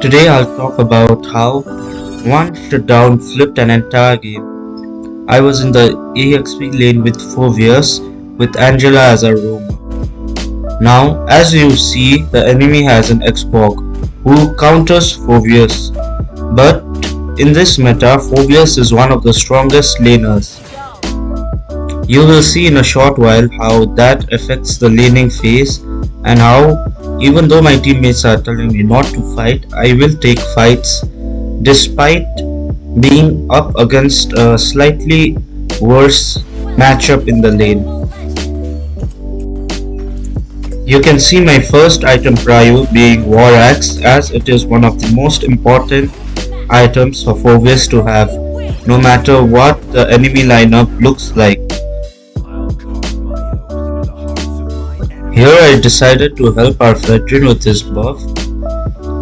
Today I'll talk about how one shutdown flipped an entire game. I was in the EXP lane with Phoveus with Angela as our roamer. Now, as you see, the enemy has an Xborg who counters Phoveus. But in this meta, Phoveus is one of the strongest laners. You will see in a short while how that affects the laning phase and how even though my teammates are telling me not to fight, I will take fights despite being up against a slightly worse matchup in the lane. You can see my first item prio being War Axe, as it is one of the most important items for Phoveus to have no matter what the enemy lineup looks like. Here I decided to help our veteran with this buff,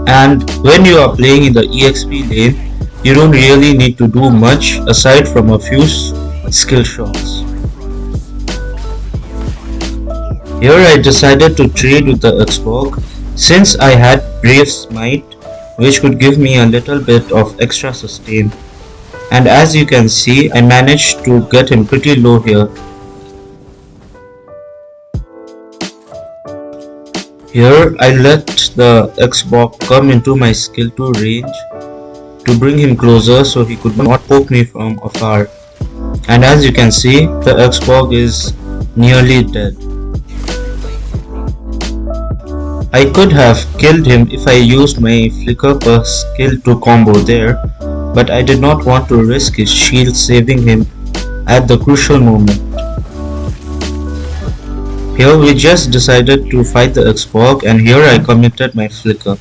and when you are playing in the EXP lane, you don't really need to do much aside from a few skill shots. Here I decided to trade with the Xborg since I had Brave Smite, which could give me a little bit of extra sustain, and as you can see I managed to get him pretty low here. Here I let the Xborg come into my skill 2 range to bring him closer so he could not poke me from afar, and as you can see the Xborg is nearly dead. I could have killed him if I used my flicker per skill 2 combo there, but I did not want to risk his shield saving him at the crucial moment. Here we just decided to fight the Xborg, and here I committed my flicker.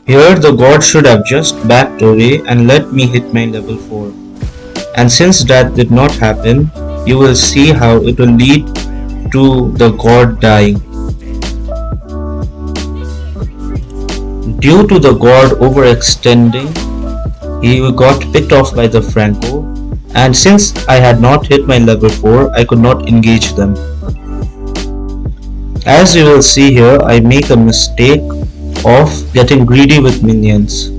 Here the god should have just backed away and let me hit my level 4. And since that did not happen, you will see how it will lead to the god dying. Due to the god overextending, he got picked off by the Franco, and since I had not hit my level 4, I could not engage them. As you will see here, I make a mistake of getting greedy with minions.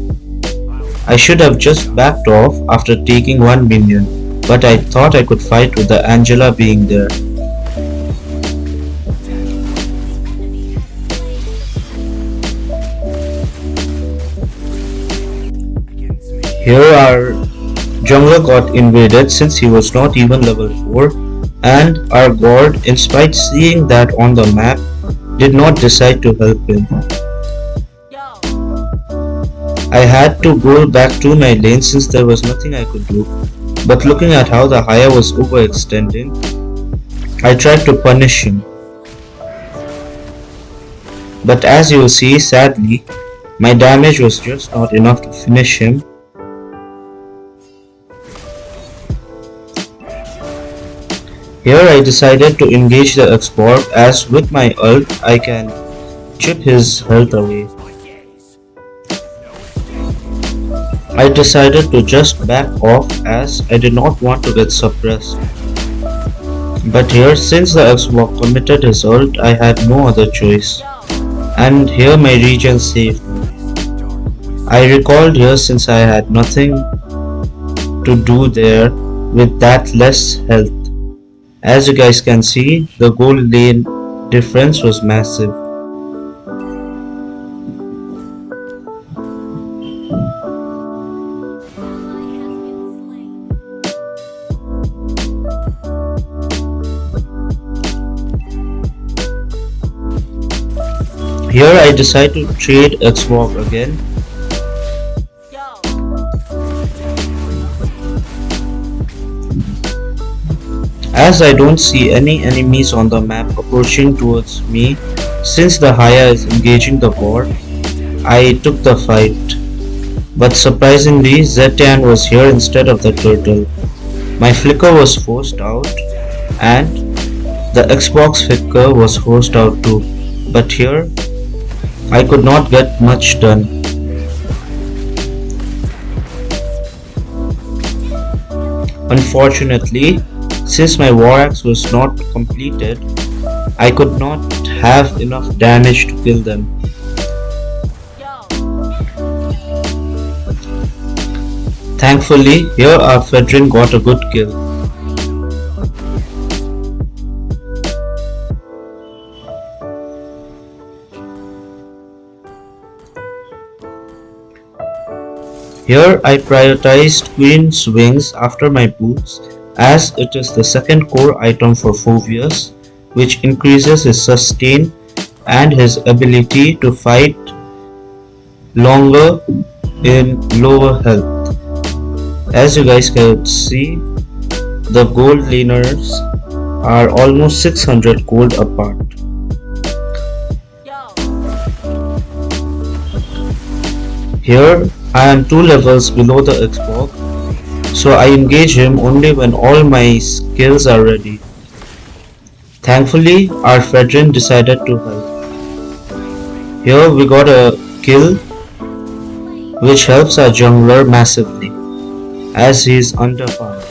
I should have just backed off after taking one minion, but I thought I could fight with the Angela being there. Here our jungler got invaded since he was not even level 4, and our god, in spite seeing that on the map, did not decide to help him. I had to go back to my lane since there was nothing I could do, but looking at how the Haya was overextending, I tried to punish him. But as you will see, sadly, my damage was just not enough to finish him. Here I decided to engage the Xborg, as with my ult I can chip his health away. I decided to just back off as I did not want to get suppressed. But here, since the Xborg committed his ult, I had no other choice. And here my regen saved me. I recalled here since I had nothing to do there with that less health. As you guys can see, the gold lane difference was massive. Here I decide to trade Xborg again. As I don't see any enemies on the map approaching towards me, since the Haya is engaging the god, I took the fight. But surprisingly, Zetian was here instead of the turtle. My flicker was forced out, and the Xbox flicker was forced out too. But here, I could not get much done. Unfortunately, since my War Axe was not completed, I could not have enough damage to kill them. Thankfully, here our Fedrin got a good kill. Here I prioritized Queen's Wings after my boots, as it is the second core item for Phoveus, which increases his sustain and his ability to fight longer in lower health. As you guys can see, the gold laners are almost 600 gold apart. Here I am 2 levels below the Xbox, so I engage him only when all my skills are ready. Thankfully, our Fedrin decided to help. Here we got a kill which helps our jungler massively, as he is underpowered.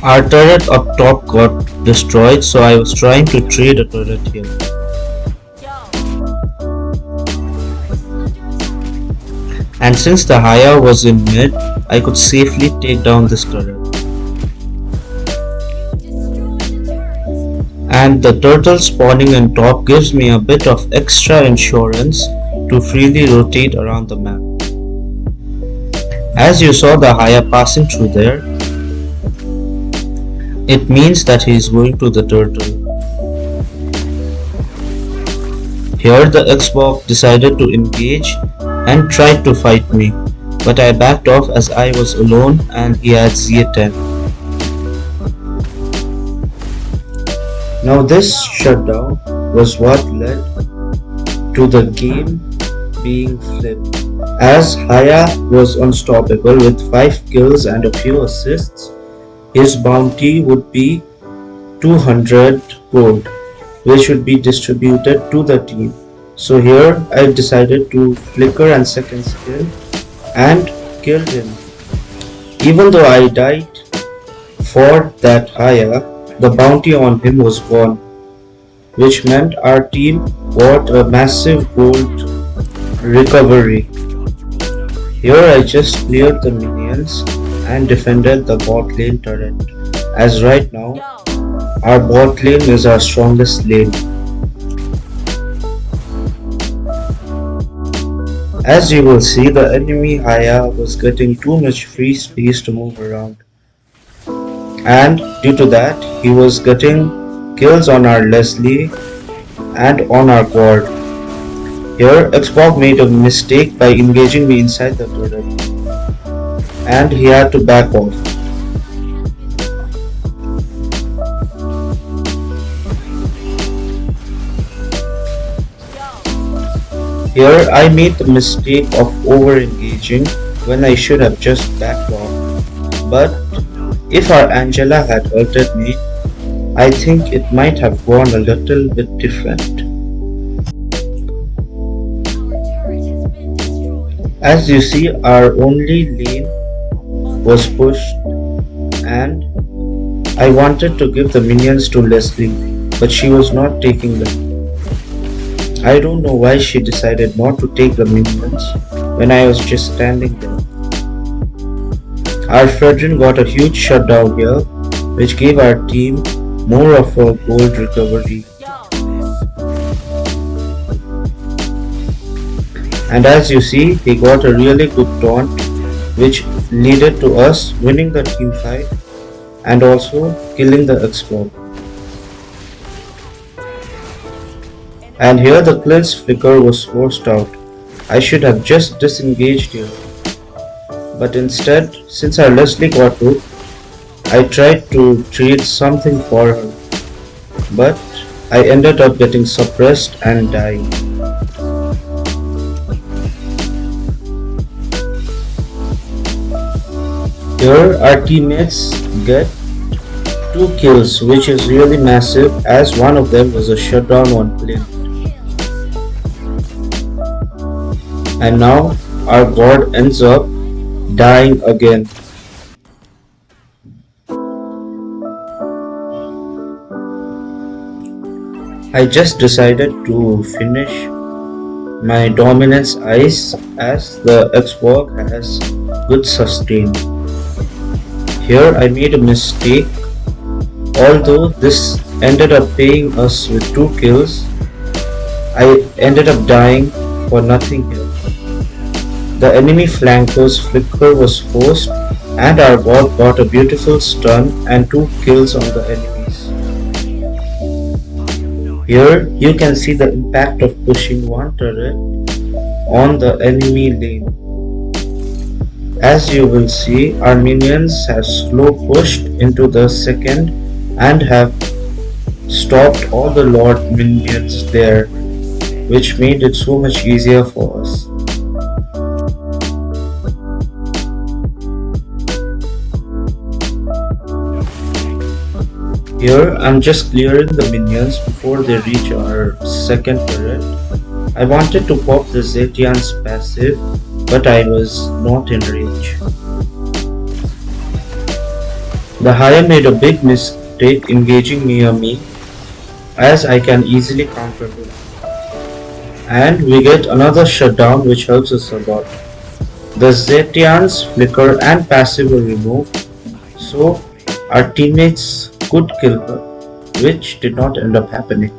Our turret up top got destroyed, so I was trying to trade a turret here. And since the Haya was in mid, I could safely take down this turret. And the turtle spawning in top gives me a bit of extra insurance to freely rotate around the map. As you saw the Haya passing through there, it means that he is going to the turtle. Here the Xbox decided to engage and tried to fight me, but I backed off as I was alone and he had Z10. Now this shutdown was what led to the game being flipped, as Haya was unstoppable with 5 kills and a few assists. His bounty would be 200 gold, which would be distributed to the team. So here I decided to flicker and second skill and killed him. Even though I died for that Haya, the bounty on him was gone, which meant our team got a massive gold recovery. Here I just cleared the minions and defended the bot lane turret, as right now our bot lane is our strongest lane. As you will see, the enemy Haya was getting too much free space to move around, and due to that he was getting kills on our Leslie and on our guard. Here Xbox made a mistake by engaging me inside the turret, and he had to back off. Here I made the mistake of over-engaging when I should have just backed off, but if our Angela had ulted me, I think it might have gone a little bit different. As you see, our only lane was pushed and I wanted to give the minions to Leslie, but she was not taking them. I don't know why she decided not to take the minions when I was just standing there. Our Fredrin got a huge shutdown here, which gave our team more of a gold recovery. And as you see, he got a really good taunt, which led to us winning the team fight and also killing the Xbox. And here the Clint's flicker was forced out. I should have just disengaged here. But instead, since our Leslie got hooked, I tried to trade something for her. But I ended up getting suppressed and dying. Here our teammates get 2 kills, which is really massive as one of them was a shutdown on Clint. And now our god ends up dying again. I just decided to finish my dominance ice as the Xbox has good sustain. Here I made a mistake, although this ended up paying us with 2 kills. I ended up dying for nothing here. The enemy flanker's flicker was forced and our bot got a beautiful stun and 2 kills on the enemies. Here you can see the impact of pushing one turret on the enemy lane. As you will see, our minions have slow pushed into the second and have stopped all the Lord minions there, which made it so much easier for us. Here I'm just clearing the minions before they reach our second turret. I wanted to pop the Zetian's passive, but I was not in range. The Haya made a big mistake engaging near me, as I can easily counter him. And we get another shutdown which helps us a lot. The Zetian's flicker and passive were removed, so our teammates could kill her, which did not end up happening.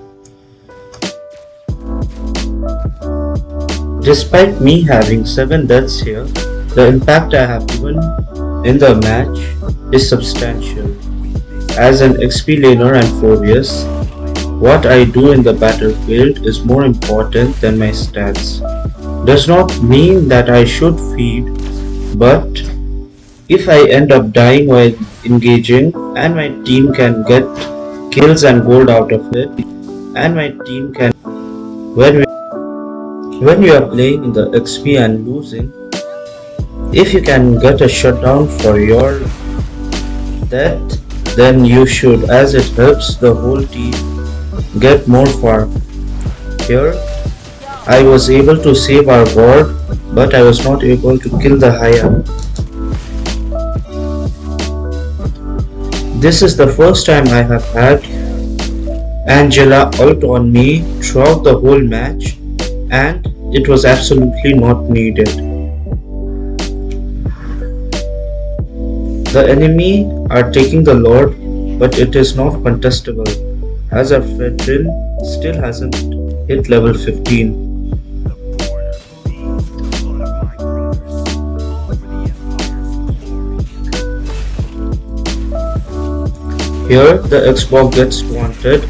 Despite me having 7 deaths here, the impact I have given in the match is substantial. As an XP laner and Phobius, what I do in the battlefield is more important than my stats. Does not mean that I should feed, but if I end up dying while engaging and my team can get kills and gold out of it, and my team can when you are playing in the XP and losing, if you can get a shutdown for your death, then you should, as it helps the whole team get more farm. Here I was able to save our board, but I was not able to kill the Haya. This is the first time I have had Angela ult on me throughout the whole match, and it was absolutely not needed. The enemy are taking the Lord, but it is not contestable, as our Fredrin still hasn't hit level 15. Here the Xbox gets wanted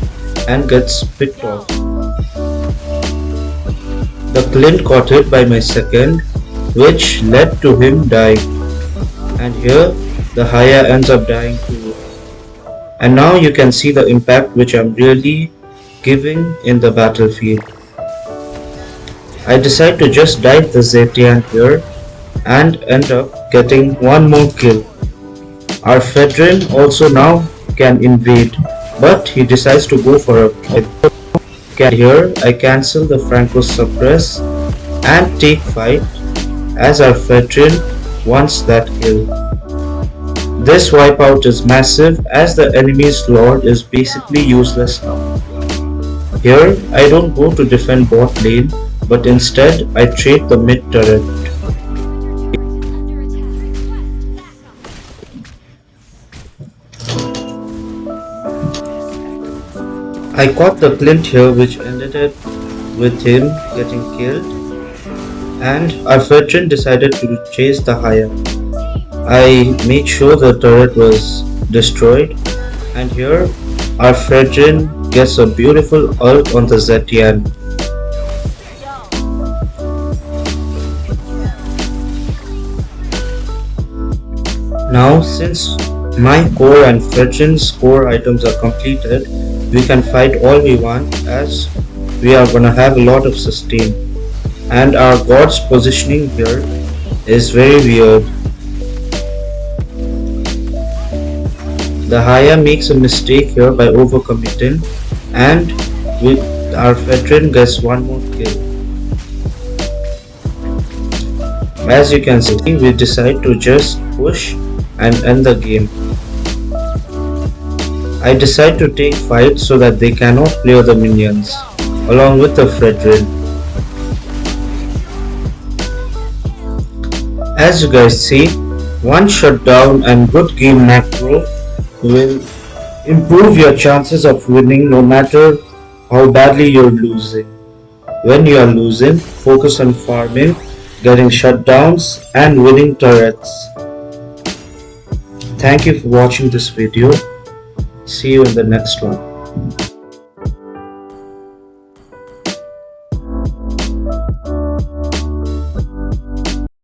and gets picked off. The Clint got hit by my second, which led to him dying. And here the Haya ends up dying too. And now you can see the impact which I'm really giving in the battlefield. I decide to just dive the Zetian here and end up getting one more kill. Our Fedrin also now can invade, but he decides to go for a kill. Here I cancel the Franco suppress and take fight, as our Fedrin wants that kill. This wipeout is massive, as the enemy's Lord is basically useless now. Here I don't go to defend bot lane, but instead I trade the mid turret. I caught the Clint here, which ended up with him getting killed, and our veteran decided to chase the Haya. I made sure the turret was destroyed, and here our Fredrin gets a beautiful ult on the Zetian. Now since my core and Fredrin's core items are completed, we can fight all we want, as we are gonna have a lot of sustain. And our god's positioning here is very weird. The Haya makes a mistake here by overcommitting, and with our veteran gets one more kill. As you can see, we decide to just push and end the game. I decide to take fight so that they cannot clear the minions, along with the Fredrin. As you guys see, one shutdown and good game macro will improve your chances of winning no matter how badly you're losing. When you are losing, focus on farming, getting shutdowns and winning turrets. Thank you for watching this video. See you in the next one.